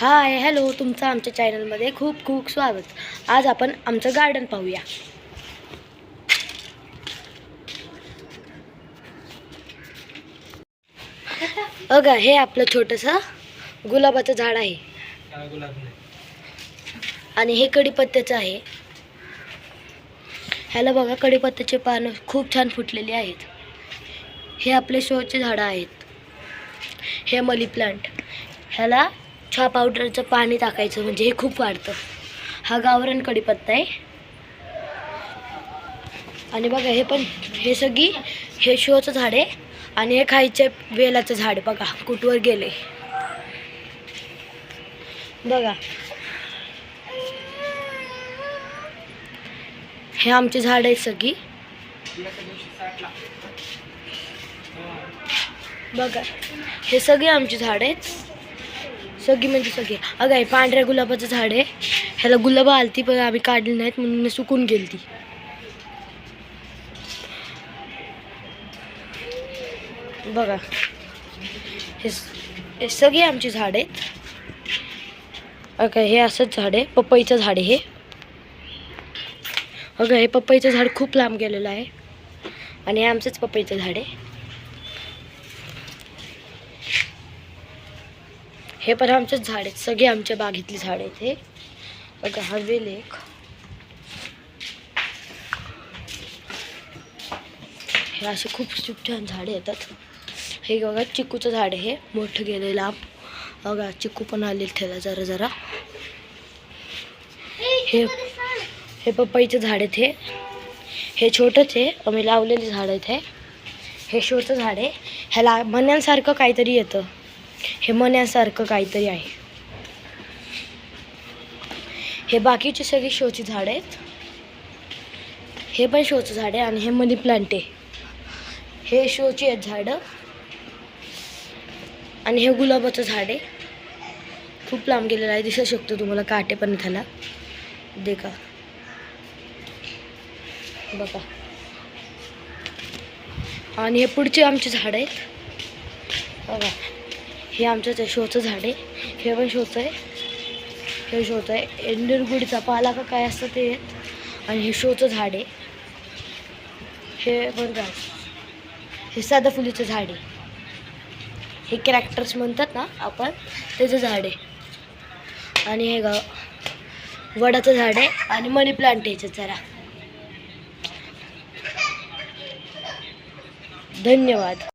Hi hello, तुमचं आमच्या चॅनलमध्ये खूप खूप स्वागत. आज आपण आमचं गार्डन पाहूया. बघा, हे आपलं छोटंसं गुलाबाचं झाड आहे आणि हे कढीपत्त्याचं आहे. ह्याला बघा, कढीपत्त्याचे पानं खूप छान फुटलेली आहेत. हे आपले शोचे झाडं आहेत. हे मनी प्लांट, ह्याला चहा पावडरचं पाणी टाकायचं म्हणजे हे खूप वाढतं. हा गावरान कढीपत्ता आहे. आणि बघा, हे सगळी हे शोचं झाड आहे आणि हे खायच्या वेलाचं झाड. बघा कुठवर गेले बघा. हे आमचे झाड आहेत सगळी. बघा, हे सगळे आमचे झाड आहेत. सगळी म्हणजे सगळे. अगं, हे पांढऱ्या गुलाबाचं झाड आहे. ह्याला गुलाब आलती पण आम्ही काढली नाहीत म्हणून सुकून गेली ती. बघा, हे सगळे आमची झाड आहेत. अगं, हे असंच झाड आहे. पपईचं झाड आहे हे. अगं, हे पपईचं झाड खूप लांब गेलेलं आहे आणि हे आमचंच पपईचं झाड आहे. हे पण आमचेच झाड आहेत. सगळे आमच्या बागेतली झाड आहेत हे. बघा, हा वेल एक. हे असे खूप छान झाडे येतात. हे बघा, चिकूचं झाड आहे. हे मोठं गेले लांब. बघा, चिकू पण आले त्याला जरा जरा. हे पपईचं झाड आहे. हे छोटंच आहे. आम्ही लावलेली झाड आहेत. हे शोचं झाड आहे. ह्याला मण्यांसारखं काहीतरी येतं. हे मण्यासारखं काहीतरी आहे. हे बाकीची सगळी शोची झाड आहेत. हे पण शोचं झाड आहे आणि हे मनी प्लांट आहे. हे शोची आहेत झाडं. आणि हे गुलाबाचं झाड आहे. खूप लांब गेलेलं आहे. दिसू शकतो तुम्हाला, काटे पण त्याला देखा. बघा, आणि हे पुढचे आमचे झाड आहेत. बघा, हे आमचं ते शोचं झाड आहे. हे पण शोचं आहे. हे शोचं आहे. एंडरगुडीचा पाला का काय असतं ते. आणि हे शोचं झाड आहे. हे बघा, हे सदाफुलीचं झाड आहे. हे कॅरेक्टर्स म्हणतात ना आपण, त्याचं झाड आहे. आणि हे वडाचं झाड आहे आणि मनी प्लांट आहे जरा. धन्यवाद.